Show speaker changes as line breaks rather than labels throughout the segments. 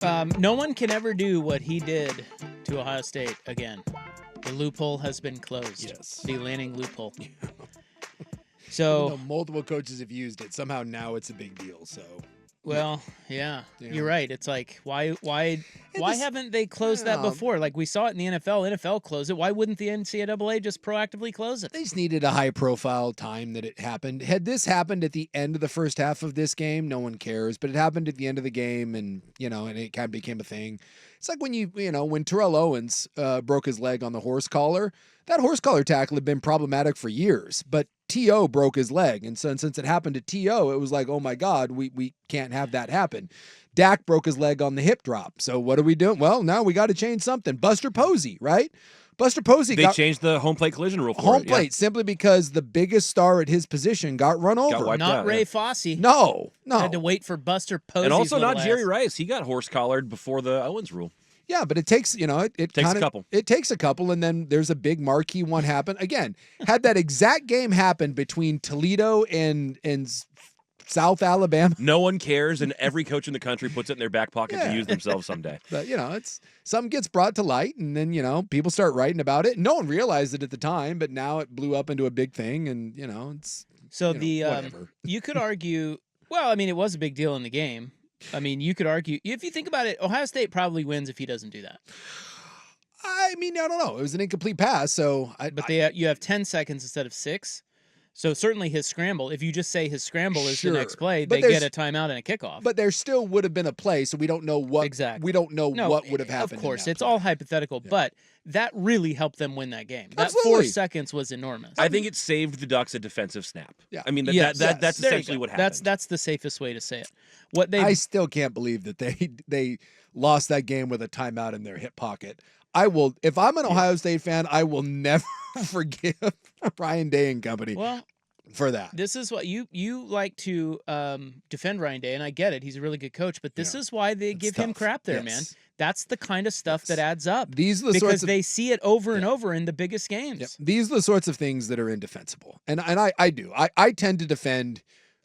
No one can ever do what he did to Ohio State again. The loophole has been closed.
Yes.
The Lanning loophole.
So,
So,
multiple coaches have used it. Somehow now it's a big deal. So,
well, yeah,
Yeah.
you're right. It's like, why
just-
haven't they closed that
Yeah.
before? Like we saw it in the NFL. NFL closed it. Why wouldn't the NCAA just proactively close it?
they just needed a high-profile time that it happened. Had this happened at the end of the first half of this game, no one cares. But it happened at the end of the game, and and it kind of became a thing. It's like when when Terrell Owens broke his leg on the horse collar. That horse collar tackle had been problematic for years, but T.O. broke his leg. And so since it happened to T.O., it was like, oh my God, we can't have that happen. Dak broke his leg on the hip drop. So what are we doing? Well, now we got to change something. Buster Posey, right? Buster Posey
They changed the home plate collision rule for
home
it,
plate simply because the biggest star at his position got run over.
wiped
Not
out,
Ray
yeah.
Fosse.
No.
Had to wait for Buster Posey's
And also not
little
Jerry
ass.
Rice. He got horse collared before the Owens rule.
Yeah, but it takes, it
Takes a
kinda,
couple.
It takes a couple, and then there's a big marquee one happen. Again, had that exact game happened between Toledo and South Alabama.
No one cares, and every coach in the country puts it in their back pocket
Yeah.
to use themselves someday.
But it's something gets brought to light, and then people start writing about it. No one realized it at the time, but now it blew up into a big thing, and it's
So
whatever.
you could argue. Well, I mean, it was a big deal in the game. I mean, you could argue if you think about it. Ohio State probably wins if he doesn't do that.
I mean, I don't know. It was an incomplete pass, so
You have 10 seconds instead of 6. So certainly his scramble. If you just say his scramble is
Sure.
the next play,
But
they get
there's-
a timeout and a kickoff.
But there still would have been a play, so we don't know what
Exactly.
We don't know
No,
what would have happened.
Of course,
in that
it's
play.
all hypothetical, but that really helped them win that game. That
Absolutely.
4 seconds was enormous.
I think it saved the Ducks a defensive snap.
Yeah.
I mean,
Yes.
that's
There you
essentially
go.
what happened.
That's the safest way to say it. What they
I still can't believe that they lost that game with a timeout in their hip pocket. I will, if I'm an Ohio State fan, I will never forgive Ryan Day and company
well,
for that.
this is what you like to defend Ryan Day, and I get it. He's a really good coach, but this is why they
It's
give him
tough.
crap there,
Yes.
man. That's the kind of stuff that adds up.
These are the
because
sorts of
they see it over and over in the biggest games.
Yep. These are the sorts of things that are indefensible. And I do. I tend to defend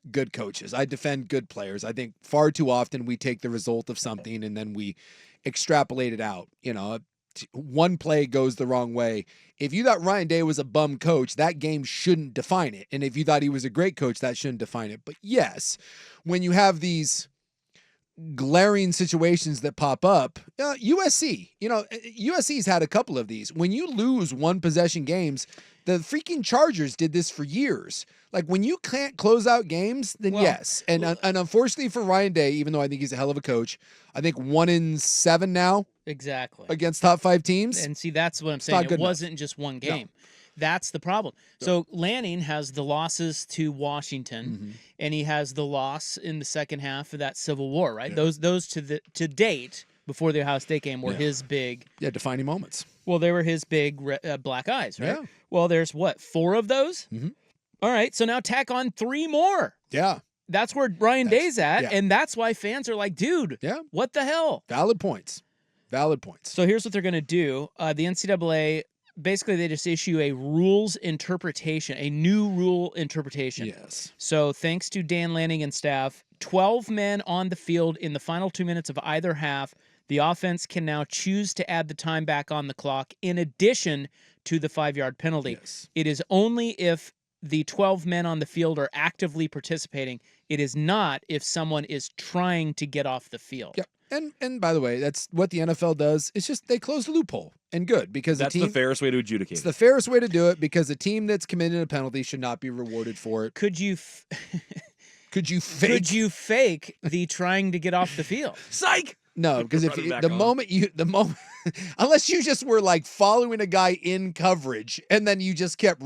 good coaches. I defend good players. I think far too often we take the result of something and then we extrapolate it out. One play goes the wrong way. If you thought Ryan Day was a bum coach, that game shouldn't define it. And if you thought he was a great coach, that shouldn't define it. But yes, when you have these glaring situations that pop up, USC, USC's had a couple of these. When you lose one possession games, the freaking Chargers did this for years. Like when you can't close out games, then yes. And unfortunately for Ryan Day, even though I think he's a hell of a coach, I think 1-7 now
Exactly.
against top 5 teams.
And see, that's what I'm
not
saying.
good
It
enough.
wasn't just one game. That's the problem. So Lanning has the losses to Washington, and he has the loss in the second half of that Civil War, right?
Yeah.
Those to date before the Ohio State game were
Yeah.
his big.
Defining moments.
Well, they were his big black eyes, right?
Yeah.
Well, there's 4 of those.
Mhm.
All right, so now tack on 3 more.
Yeah.
That's where Brian Day's at,
yeah.
and that's why fans are like, dude,
Yeah.
what the hell?
Valid points.
So here's what they're going to do. The NCAA, basically, they just issue a rules interpretation, a new rule interpretation.
Yes.
So thanks to Dan Lanning and staff, 12 men on the field in the final 2 minutes of either half. The offense can now choose to add the time back on the clock in addition to the 5-yard penalty.
Yes.
It is only if the 12 men on the field are actively participating. It is not if someone is trying to get off the field.
Yep. And by the way, that's what the NFL does. It's just they close the loophole, and good, because
That's the fairest way to adjudicate.
It's the fairest way to do it, because a team that's committed a penalty should not be rewarded for it.
Could you
Could you fake?
could you fake the trying to get off the field?
Psych!
No, because if
Run it
you,
back
the
on.
moment unless you just were like following a guy in coverage and then you just kept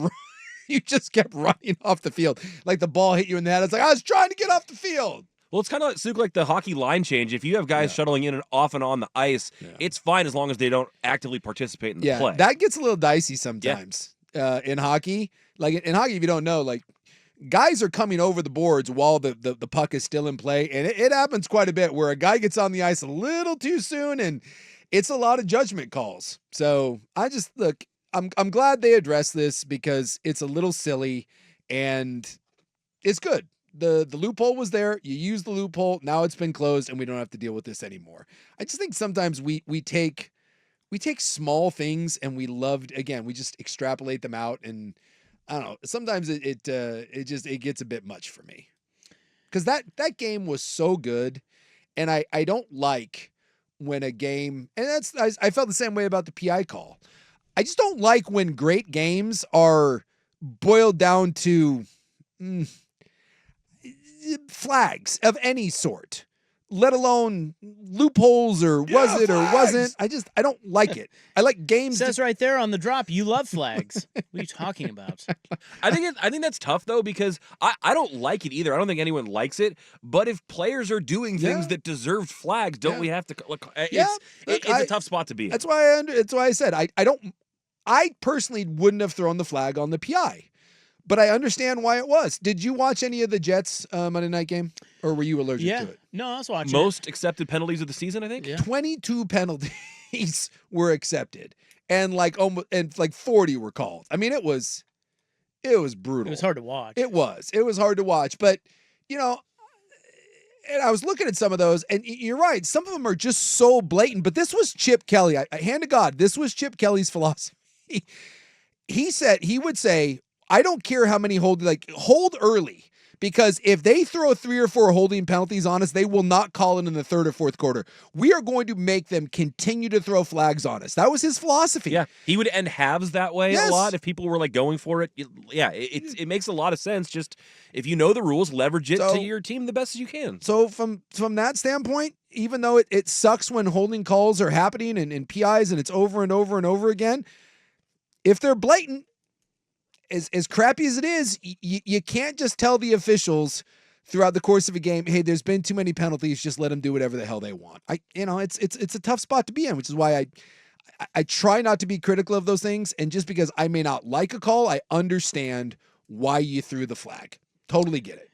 running off the field, like the ball hit you in the head. It's like I was trying to get off the field.
Well, it's kind of like the hockey line change. If you have guys shuttling in and off and on the ice, it's fine as long as they don't actively participate in the play.
That gets a little dicey sometimes in hockey. Like in hockey, if you don't know, like guys are coming over the boards while the puck is still in play, and it happens quite a bit where a guy gets on the ice a little too soon, and it's a lot of judgment calls. So I'm glad they addressed this, because it's a little silly and it's good. the loophole was there. You use the loophole. Now it's been closed, and we don't have to deal with this anymore. I just think sometimes we take small things and we just extrapolate them out, and I don't know. Sometimes it gets a bit much for me, because that game was so good, and I don't like when a game, and I felt the same way about the PI call. I just don't like when great games are boiled down to flags of any sort, let alone loopholes or was it or wasn't. I don't like it. I like games.
It says right there on the drop, you love flags. What are you talking about?
I think that's tough though, because I don't like it either. I don't think anyone likes it. But if players are doing things that deserved flags, don't we have to look? It's a tough spot to be in.
That's why I said I personally wouldn't have thrown the flag on the PI. But I understand why it was. Did you watch any of the Jets Monday night game, or were you allergic to it?
No, I was watching.
Most accepted penalties of the season, I think.
Yeah.
22 penalties were accepted, and like 40 were called. I mean, it was brutal.
It was hard to watch.
It was hard to watch, but and I was looking at some of those, and you're right. Some of them are just so blatant. But this was Chip Kelly. I hand to God, this was Chip Kelly's philosophy. He would say, I don't care how many hold early, because if they throw 3 or 4 holding penalties on us, they will not call it in the third or fourth quarter. We are going to make them continue to throw flags on us. That was his philosophy.
Yeah, he would end halves that way a lot if people were going for it. It makes a lot of sense. Just if you know the rules, leverage it to your team the best as you can.
So from that standpoint, even though it sucks when holding calls are happening and PIs and it's over and over and over again, if they're blatant, as crappy as it is, you can't just tell the officials throughout the course of a game, hey, there's been too many penalties, just let them do whatever the hell they want. It's a tough spot to be in, which is why I try not to be critical of those things. And just because I may not like a call, I understand why you threw the flag. Totally get it.